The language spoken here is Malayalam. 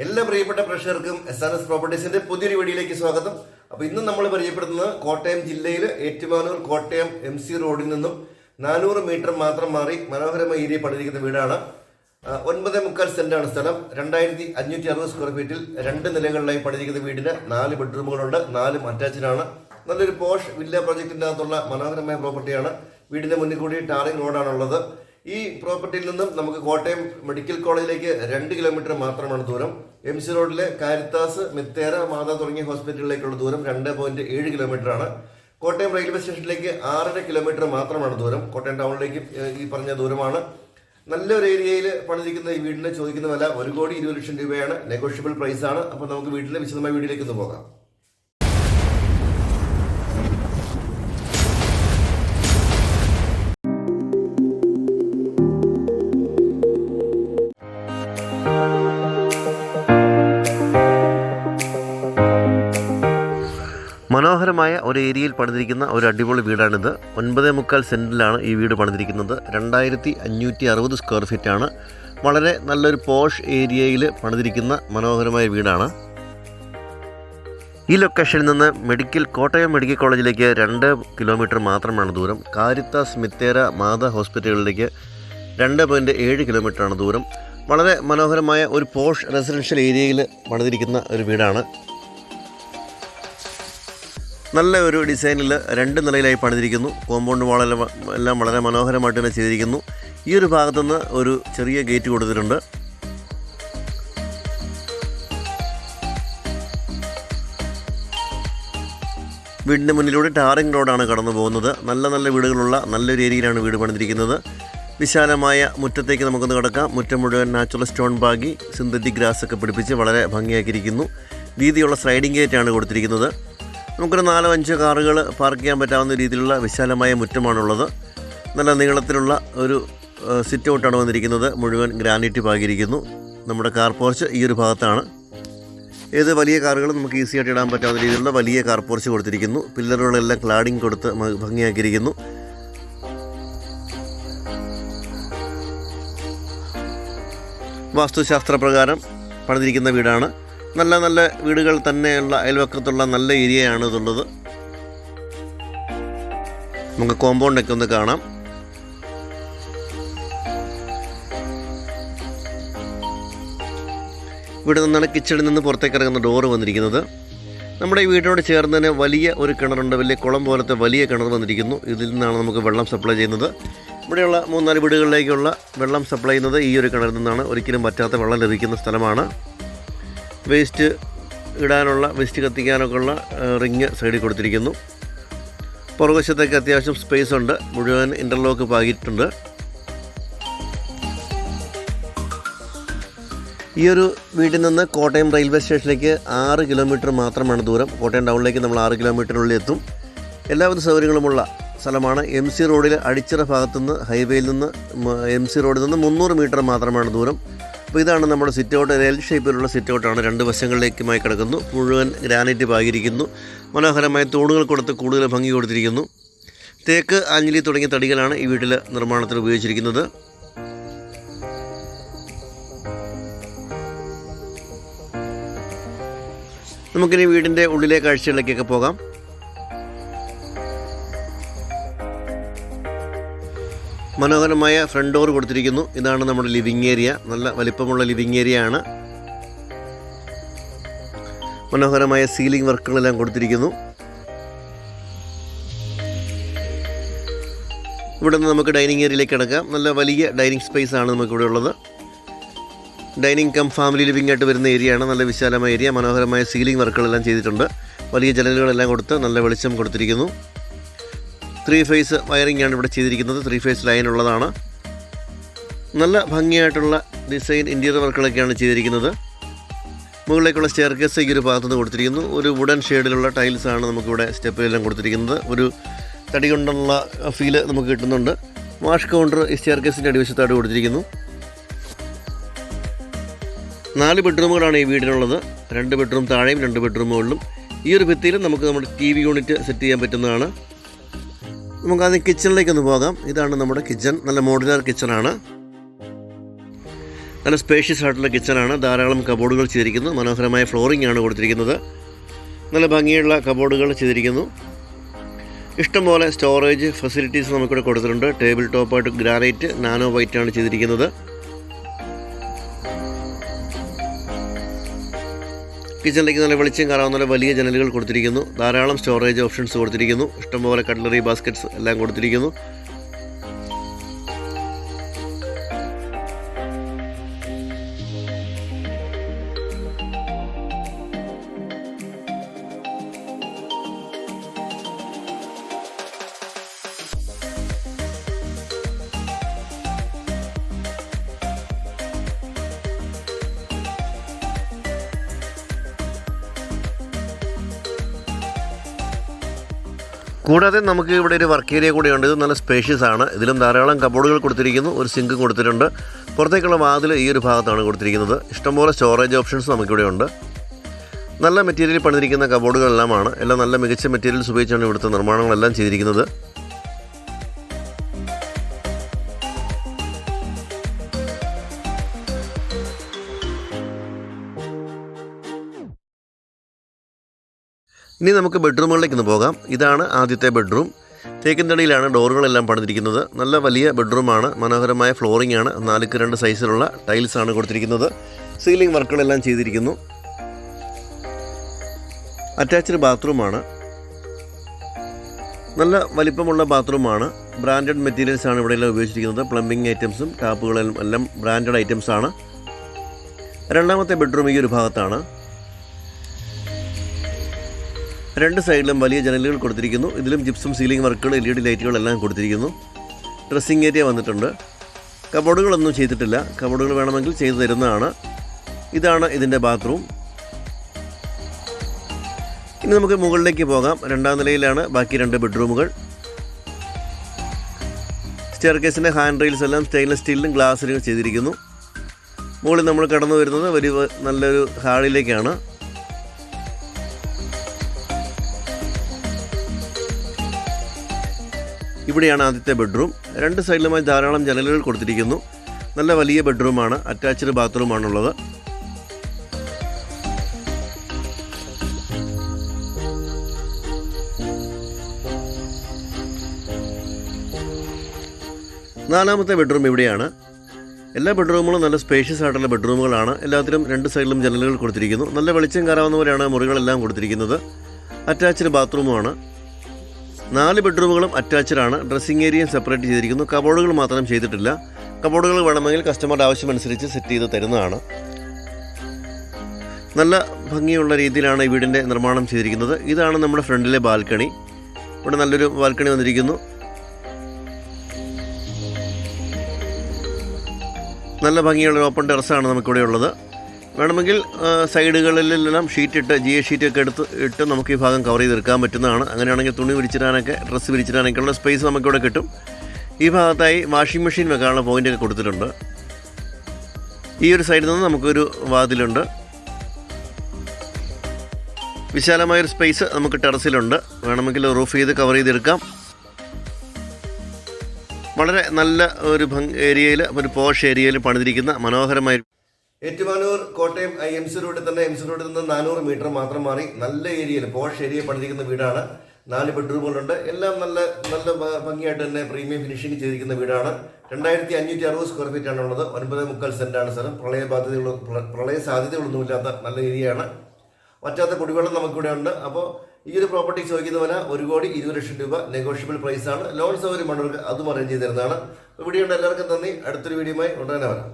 എല്ലാ പ്രിയപ്പെട്ട പ്രേക്ഷകർക്കും SRS പ്രോപ്പർട്ടീസിന്റെ പുതിയൊരു വീഡിയോയിലേക്ക് സ്വാഗതം. അപ്പോൾ ഇന്ന് നമ്മൾ പരിചയപ്പെടുത്തുന്നത് കോട്ടയം ജില്ലയിൽ ഏറ്റുമാനൂർ കോട്ടയം MC റോഡിൽ നിന്നും 400 മീറ്റർ മാത്രം മാറി മനോഹരമായ ഏരിയ പണിതിരിക്കുന്ന വീടാണ്. 9.25 സെന്റാണ് സ്ഥലം. 2560 സ്ക്വയർ ഫീറ്റിൽ 2 നിലകളിലായി പണിതിരിക്കുന്ന വീടിന് 4 ബെഡ്റൂമുകളുണ്ട്, 4 അറ്റാച്ച്ഡാണ്. നല്ലൊരു പോഷ് വില്ല പ്രോജക്റ്റിൻ്റെ അകത്തുള്ള മനോഹരമായ പ്രോപ്പർട്ടിയാണ്. വീടിന്റെ മുന്നിൽ കൂടി ടാറിംഗ് റോഡാണുള്ളത്. ഈ പ്രോപ്പർട്ടിയിൽ നിന്നും നമുക്ക് കോട്ടയം മെഡിക്കൽ കോളേജിലേക്ക് 2 കിലോമീറ്റർ മാത്രമാണ് ദൂരം. MC റോഡിലെ കാരിത്താസ്, മിത്തേര, മാതാ തുടങ്ങിയ ഹോസ്പിറ്റലിലേക്കുള്ള ദൂരം 2.7 കിലോമീറ്റർ ആണ്. കോട്ടയം റെയിൽവേ സ്റ്റേഷനിലേക്ക് 6.5 കിലോമീറ്റർ മാത്രമാണ് ദൂരം. കോട്ടയം ടൗണിലേക്ക് ഈ പറഞ്ഞ ദൂരമാണ്. നല്ലൊരു ഏരിയയിൽ പണിതിരിക്കുന്ന ഈ വീടിന് ചോദിക്കുന്ന വില 1,20,00,000 രൂപയാണ്. നെഗോഷ്യബിൾ പ്രൈസ് ആണ്. അപ്പോൾ നമുക്ക് വീട്ടിലെ വിശദമായ വീഡിയോയിലേക്ക് ഒന്ന് പോകാം. മനോഹരമായ ഒരു ഏരിയയിൽ പണിതിരിക്കുന്ന ഒരു അടിപൊളി വീടാണിത്. 9.25 സെൻറ്റിലാണ് ഈ വീട് പണിതിരിക്കുന്നത്. 2560 സ്ക്വയർ ഫീറ്റാണ്. വളരെ നല്ലൊരു പോഷ് ഏരിയയിൽ പണിതിരിക്കുന്ന മനോഹരമായ വീടാണ്. ഈ ലൊക്കേഷനിൽ നിന്ന് കോട്ടയം മെഡിക്കൽ കോളേജിലേക്ക് 2 കിലോമീറ്റർ മാത്രമാണ് ദൂരം. കാരിത്താസ്, മിത്തേര, മാതാ ഹോസ്പിറ്റലുകളിലേക്ക് 2.7 കിലോമീറ്ററാണ് ദൂരം. വളരെ മനോഹരമായ ഒരു പോഷ് റെസിഡൻഷ്യൽ ഏരിയയിൽ പണിതിരിക്കുന്ന ഒരു വീടാണ്. നല്ല ഒരു ഡിസൈനിൽ 2 നിലയിലായി പണിതിരിക്കുന്നു. കോമ്പൗണ്ട് വാളെല്ലാം വളരെ മനോഹരമായിട്ട് തന്നെ ചെയ്തിരിക്കുന്നു. ഈ ഒരു ഭാഗത്തുനിന്ന് ഒരു ചെറിയ ഗേറ്റ് കൊടുത്തിട്ടുണ്ട്. വീടിൻ്റെ മുന്നിലൂടെ ടാറിംഗ് റോഡാണ് കടന്നു പോകുന്നത്. നല്ല വീടുകളുള്ള നല്ലൊരു ഏരിയയിലാണ് വീട് പണിതിരിക്കുന്നത്. വിശാലമായ മുറ്റത്തേക്ക് നമുക്കൊന്ന് കിടക്കാം. മുറ്റം മുഴുവൻ natural stone baggy synthetic grass ഒക്കെ പിടിപ്പിച്ച് വളരെ ഭംഗിയാക്കിയിരിക്കുന്നു. വീതിയുള്ള സ്ലൈഡിംഗ് ഗേറ്റാണ് കൊടുത്തിരിക്കുന്നത്. നമുക്കൊരു 4-5 കാറുകൾ പാർക്ക് ചെയ്യാൻ പറ്റാവുന്ന രീതിയിലുള്ള വിശാലമായ മുറ്റമാണുള്ളത്. നല്ല നീളത്തിലുള്ള ഒരു സിറ്റ് ഔട്ടാണ് വന്നിരിക്കുന്നത്. മുഴുവൻ ഗ്രാനൈറ്റ് പാകിയിരിക്കുന്നു. നമ്മുടെ കാർ പോർച്ച് ഈ ഒരു ഭാഗത്താണ്. ഏത് വലിയ കാറുകളും നമുക്ക് ഈസി ആയിട്ട് ഇടാൻ പറ്റാവുന്ന രീതിയിലുള്ള വലിയ കാർ പോർച്ച് കൊടുത്തിരിക്കുന്നു. പില്ലറുകളെല്ലാം ക്ലാഡിങ് കൊടുത്ത് ഭംഗിയാക്കിയിരിക്കുന്നു. വാസ്തുശാസ്ത്രപ്രകാരം പണിതിരിക്കുന്ന വീടാണ്. നല്ല വീടുകൾ തന്നെയുള്ള അയൽവക്കത്തുള്ള നല്ല ഏരിയയാണ് ഇതുള്ളത്. നമുക്ക് കോമ്പൗണ്ടൊക്കെ ഒന്ന് കാണാം. ഇവിടെ നിന്നാണ് കിച്ചണിൽ നിന്ന് പുറത്തേക്ക് ഇറങ്ങുന്ന ഡോറ് വന്നിരിക്കുന്നത്. നമ്മുടെ ഈ വീടിനോട് ചേർന്ന് തന്നെ വലിയ ഒരു കിണറുണ്ട്. വലിയ കുളം പോലത്തെ വലിയ കിണർ വന്നിരിക്കുന്നു. ഇതിൽ നിന്നാണ് നമുക്ക് വെള്ളം സപ്ലൈ ചെയ്യുന്നത്. ഇവിടെയുള്ള 3-4 വീടുകളിലേക്കുള്ള വെള്ളം സപ്ലൈ ചെയ്യുന്നത് ഈ ഒരു കിണറിൽ നിന്നാണ്. ഒരിക്കലും പറ്റാത്ത വെള്ളം ലഭിക്കുന്ന സ്ഥലമാണ്. വേസ്റ്റ് ഇടാനുള്ള, വേസ്റ്റ് കത്തിക്കാനൊക്കെ ഉള്ള റിങ് സൈഡിൽ കൊടുത്തിരിക്കുന്നു. പുറകുവശത്തേക്ക് അത്യാവശ്യം സ്പേസ് ഉണ്ട്. മുഴുവൻ ഇൻ്റർലോക്ക് പാകിയിട്ടുണ്ട്. ഈ ഒരു വീട്ടിൽ നിന്ന് കോട്ടയം റെയിൽവേ സ്റ്റേഷനിലേക്ക് 6 കിലോമീറ്റർ മാത്രമാണ് ദൂരം. കോട്ടയം ടൗണിലേക്ക് നമ്മൾ 6 കിലോമീറ്ററിനുള്ളിൽ എത്തും. എല്ലാവിധ സൗകര്യങ്ങളുമുള്ള സ്ഥലമാണ്. MC റോഡിൽ അടിച്ചിറ ഭാഗത്തുനിന്ന് ഹൈവേയിൽ നിന്ന് MC റോഡിൽ നിന്ന് 300 മീറ്റർ മാത്രമാണ് ദൂരം. അപ്പോൾ ഇതാണ് നമ്മുടെ സിറ്റ് ഔട്ട്. എൽ ഷേപ്പിലുള്ള സിറ്റ് ഔട്ടാണ്. 2 വശങ്ങളിലേക്കുമായി കിടക്കുന്നു. മുഴുവൻ ഗ്രാനൈറ്റ് പാകിയിരിക്കുന്നു. മനോഹരമായ തൂണുകൾ കൊടുത്ത് കൂടുതൽ ഭംഗി കൊടുത്തിരിക്കുന്നു. തേക്ക്, ആഞ്ഞിലി തുടങ്ങിയ തടികളാണ് ഈ വീട്ടിൽ നിർമ്മാണത്തിന് ഉപയോഗിച്ചിരിക്കുന്നത്. നമുക്കിനി വീടിൻ്റെ ഉള്ളിലെ കാഴ്ചകളിലേക്കൊക്കെ പോകാം. മനോഹരമായ ഫ്രണ്ട് ഡോർ കൊടുത്തിരിക്കുന്നു. ഇതാണ് നമ്മുടെ ലിവിങ് ഏരിയ. നല്ല വലിപ്പമുള്ള ലിവിങ് ഏരിയ ആണ്. മനോഹരമായ സീലിംഗ് വർക്കുകളെല്ലാം കൊടുത്തിരിക്കുന്നു. ഇവിടെ നിന്ന് നമുക്ക് ഡൈനിങ് ഏരിയയിലേക്ക് കിടക്കാം. നല്ല വലിയ ഡൈനിങ് സ്പേസ് ആണ് നമുക്കിവിടെ ഉള്ളത്. ഡൈനിങ് കം ഫാമിലി ലിവിംഗ് ആയിട്ട് വരുന്ന ഏരിയയാണ്. നല്ല വിശാലമായ ഏരിയ. മനോഹരമായ സീലിംഗ് വർക്കുകളെല്ലാം ചെയ്തിട്ടുണ്ട്. വലിയ ജനലുകളെല്ലാം കൊടുത്ത് നല്ല വെളിച്ചം കൊടുത്തിരിക്കുന്നു. 3 ഫേസ് വയറിംഗ് ആണ് ഇവിടെ ചെയ്തിരിക്കുന്നത്. 3 ഫേസ് ലൈൻ ഉള്ളതാണ്. നല്ല ഭംഗിയായിട്ടുള്ള ഡിസൈൻ ഇൻറ്റീരിയർ വർക്കുകളൊക്കെയാണ് ചെയ്തിരിക്കുന്നത്. മുകളിലേക്കുള്ള സ്റ്റെയർ കേസ് ഈ ഒരു ഭാഗത്തുനിന്ന് കൊടുത്തിരിക്കുന്നു. ഒരു വുഡൻ ഷെയ്ഡിലുള്ള ടൈൽസാണ് നമുക്കിവിടെ സ്റ്റെപ്പിലെല്ലാം കൊടുത്തിരിക്കുന്നത്. ഒരു തടി കൊണ്ടുള്ള ഫീല് നമുക്ക് കിട്ടുന്നുണ്ട്. വാഷ് കൗണ്ടർ ഈ സ്റ്റെയർ കേസിൻ്റെ അടിവശത്തായിട്ട് കൊടുത്തിരിക്കുന്നു. 4 ബെഡ്റൂമുകളാണ് ഈ വീടിനുള്ളത്. 2 ബെഡ്റൂം താഴെയും 2 ബെഡ്റൂം മുകളിലും. ഈ ഒരു ഭിത്തിയിലും നമുക്ക് നമ്മുടെ TV യൂണിറ്റ് സെറ്റ് ചെയ്യാൻ പറ്റുന്നതാണ്. നമുക്കാദ്യം കിച്ചണിലേക്കൊന്ന് പോകാം. ഇതാണ് നമ്മുടെ കിച്ചൺ. നല്ല മോഡുലാർ കിച്ചണാണ്. നല്ല സ്പേഷ്യസ് ആയിട്ടുള്ള കിച്ചണാണ്. ധാരാളം കബോർഡുകൾ ചെയ്തിരിക്കുന്നു. മനോഹരമായ ഫ്ലോറിംഗ് ആണ് കൊടുത്തിരിക്കുന്നത്. നല്ല ഭംഗിയുള്ള കബോർഡുകൾ ചെയ്തിരിക്കുന്നു. ഇഷ്ടംപോലെ സ്റ്റോറേജ് ഫെസിലിറ്റീസ് നമുക്കിവിടെ കൊടുത്തിട്ടുണ്ട്. ടേബിൾ ടോപ്പായിട്ട് ഗ്രാനൈറ്റ് നാനോ വൈറ്റ് ആണ് ചെയ്തിരിക്കുന്നത്. കിച്ചണിലേക്ക് നല്ല വെളിച്ചം കയറാവുന്ന വലിയ ജനലുകൾ കൊടുത്തിരിക്കുന്നു. ധാരാളം സ്റ്റോറേജ് ഓപ്ഷൻസ് കൊടുത്തിരിക്കുന്നു. ഇഷ്ടംപോലെ കട്ട്ലറി ബാസ്ക്കറ്റ്സ് എല്ലാം കൊടുത്തിരിക്കുന്നു. കൂടാതെ നമുക്ക് ഇവിടെ ഒരു വർക്ക് ഏരിയ കൂടിയുണ്ട്. ഇത് നല്ല സ്പേഷ്യസ് ആണ്. ഇതിലും ധാരാളം കബോർഡുകൾ കൊടുത്തിരിക്കുന്നു. ഒരു സിങ്ക് കൊടുത്തിട്ടുണ്ട്. പുറത്തേക്കുള്ള വാതിൽ ഈ ഒരു ഭാഗത്താണ് കൊടുത്തിരിക്കുന്നത്. ഇഷ്ടംപോലെ സ്റ്റോറേജ് ഓപ്ഷൻസ് നമുക്കിവിടെ ഉണ്ട്. നല്ല മെറ്റീരിയൽ പണിതിരിക്കുന്ന കബോർഡുകളെല്ലാമാണ്. എല്ലാം നല്ല മികച്ച മെറ്റീരിയൽസ് ഉപയോഗിച്ചാണ് ഇവിടുത്തെ നിർമ്മാണങ്ങളെല്ലാം ചെയ്തിരിക്കുന്നത്. ഇനി നമുക്ക് ബെഡ്റൂമുകളിലേക്ക് ഒന്ന് പോകാം. ഇതാണ് ആദ്യത്തെ ബെഡ്റൂം. തേക്കിൻതടിയിലാണ് ഡോറുകളെല്ലാം പണിതിരിക്കുന്നത്. നല്ല വലിയ ബെഡ്റൂമാണ്. മനോഹരമായ ഫ്ലോറിംഗ് ആണ്. 4x2 സൈസിലുള്ള ടൈൽസാണ് കൊടുത്തിരിക്കുന്നത്. സീലിംഗ് വർക്കുകളെല്ലാം ചെയ്തിരിക്കുന്നു. അറ്റാച്ച്ഡ് ബാത്റൂമാണ്. നല്ല വലിപ്പമുള്ള ബാത്റൂമാണ്. ബ്രാൻഡഡ് മെറ്റീരിയൽസാണ് ഇവിടെയെല്ലാം ഉപയോഗിച്ചിരിക്കുന്നത്. പ്ലംബിംഗ് ഐറ്റംസും ടാപ്പുകളും എല്ലാം ബ്രാൻഡഡ് ഐറ്റംസാണ്. രണ്ടാമത്തെ ബെഡ്റൂം ഈ ഒരു ഭാഗത്താണ്. രണ്ട് സൈഡിലും വലിയ ജനലുകൾ കൊടുത്തിരിക്കുന്നു. ഇതിലും ജിപ്സം സീലിംഗ് വർക്കുകൾ, LED ലൈറ്റുകളെല്ലാം കൊടുത്തിരിക്കുന്നു. ഡ്രസ്സിംഗ് ഏരിയ വന്നിട്ടുണ്ട്. കബോർഡുകളൊന്നും ചെയ്തിട്ടില്ല. കബോർഡുകൾ വേണമെങ്കിൽ ചെയ്തു തരുന്നതാണ്. ഇതാണ് ഇതിൻ്റെ ബാത്റൂം. ഇനി നമുക്ക് മുകളിലേക്ക് പോകാം. രണ്ടാം നിലയിലാണ് ബാക്കി 2 ബെഡ്റൂമുകൾ. സ്റ്റെയർകേസിൻ്റെ ഹാൻഡ് റെയിൽസ് എല്ലാം സ്റ്റെയിൻലെസ് സ്റ്റീലിലും ഗ്ലാസ്സിലും ചെയ്തിരിക്കുന്നു. മുകളിൽ നമ്മൾ കടന്നു വരുന്നത് നല്ലൊരു ഹാളിലേക്കാണ്. ഇവിടെയാണ് ആദ്യത്തെ ബെഡ്റൂം. 2 സൈഡിലുമായി ധാരാളം ജനലുകൾ കൊടുത്തിരിക്കുന്നു. നല്ല വലിയ ബെഡ്റൂമാണ്. അറ്റാച്ച്ഡ് ബാത്റൂമാണുള്ളത്. നാലാമത്തെ ബെഡ്റൂം ഇവിടെയാണ്. എല്ലാ ബെഡ്റൂമുകളും നല്ല സ്പേഷ്യസ് ആയിട്ടുള്ള ബെഡ്റൂമുകളാണ്. എല്ലാത്തിലും 2 സൈഡിലും ജനലുകൾ കൊടുത്തിരിക്കുന്നു. നല്ല വെളിച്ചം കയറാവുന്ന പോലെയാണ് മുറികളെല്ലാം കൊടുത്തിരിക്കുന്നത്. അറ്റാച്ച്ഡ് ബാത്റൂമുമാണ്. 4 ബെഡ്റൂമുകളും അറ്റാച്ച്ഡ് ആണ്. ഡ്രസ്സിംഗ് ഏരിയയും സെപ്പറേറ്റ് ചെയ്തിരിക്കുന്നു. കബോർഡുകൾ മാത്രം ചെയ്തിട്ടില്ല. കബോർഡുകൾ വേണമെങ്കിൽ കസ്റ്റമറുടെ ആവശ്യമനുസരിച്ച് സെറ്റ് ചെയ്ത് തരുന്നതാണ്. നല്ല ഭംഗിയുള്ള രീതിയിലാണ് ഈ വീടിൻ്റെ നിർമ്മാണം ചെയ്തിരിക്കുന്നത്. ഇതാണ് നമ്മുടെ ഫ്രണ്ടിലെ ബാൽക്കണി. ഇവിടെ നല്ലൊരു ബാൽക്കണി വന്നിരിക്കുന്നു. നല്ല ഭംഗിയുള്ള ഓപ്പൺ ടെറസാണ് നമുക്കിവിടെ ഉള്ളത്. വേണമെങ്കിൽ സൈഡുകളിലെല്ലാം ഷീറ്റിട്ട് GA ഷീറ്റൊക്കെ ഇട്ട് നമുക്ക് ഈ ഭാഗം കവർ ചെയ്തെടുക്കാൻ പറ്റുന്നതാണ്. അങ്ങനെയാണെങ്കിൽ തുണി വിരിച്ചിടാനൊക്കെ ഡ്രസ്സ് വിരിച്ചിടാനൊക്കെയുള്ള സ്പേസ് നമുക്കിവിടെ കിട്ടും. ഈ ഭാഗത്തായി വാഷിംഗ് മെഷീൻ വെക്കാനുള്ള പോയിൻ്റൊക്കെ കൊടുത്തിട്ടുണ്ട്. ഈ ഒരു സൈഡിൽ നിന്ന് നമുക്കൊരു വാതിലുണ്ട്. വിശാലമായൊരു സ്പേസ് നമുക്ക് ടെറസിലുണ്ട്. വേണമെങ്കിൽ റൂഫ് ചെയ്ത് കവർ ചെയ്തെടുക്കാം. വളരെ നല്ല ഒരു ഏരിയയിൽ, ഒരു പോഷ് ഏരിയയിൽ പണിതിരിക്കുന്ന മനോഹരമായ ഏറ്റുമാനൂർ കോട്ടയം MC റോഡിൽ തന്നെ MC റോഡിൽ നിന്ന് 400 മീറ്റർ മാത്രം മാറി നല്ല ഏരിയയിൽ പോഷ് ഏരിയ പണിതിരിക്കുന്ന വീടാണ്. 4 ബെഡ്റൂമുകളുണ്ട്. എല്ലാം നല്ല ഭംഗിയായിട്ട് തന്നെ പ്രീമിയം ഫിനിഷിംഗ് ചെയ്തിരിക്കുന്ന വീടാണ്. 2560 സ്ക്വയർ ഫീറ്റ് ആണുള്ളത്. 9.25 സെന്റാണ് സ്ഥലം. പ്രളയ സാധ്യതകളൊന്നുമില്ലാത്ത നല്ല ഏരിയയാണ്. വറ്റാത്ത കുടിവെള്ളം നമുക്കിവിടെ ഉണ്ട്. അപ്പോൾ ഈ ഒരു പ്രോപ്പർട്ടി ചോദിക്കുന്ന വില 1,20,00,000 രൂപ. നെഗോഷ്യബിൾ പ്രൈസാണ്. ലോൺ സൗകര്യം ഉള്ളവർക്ക് അതും അറേഞ്ച് ചെയ്ത് തരുന്നതാണ്. വീഡിയോ ഉണ്ട്. എല്ലാവർക്കും നന്ദി. അടുത്തൊരു വീഡിയോയുമായി ഉടനെ വരാം.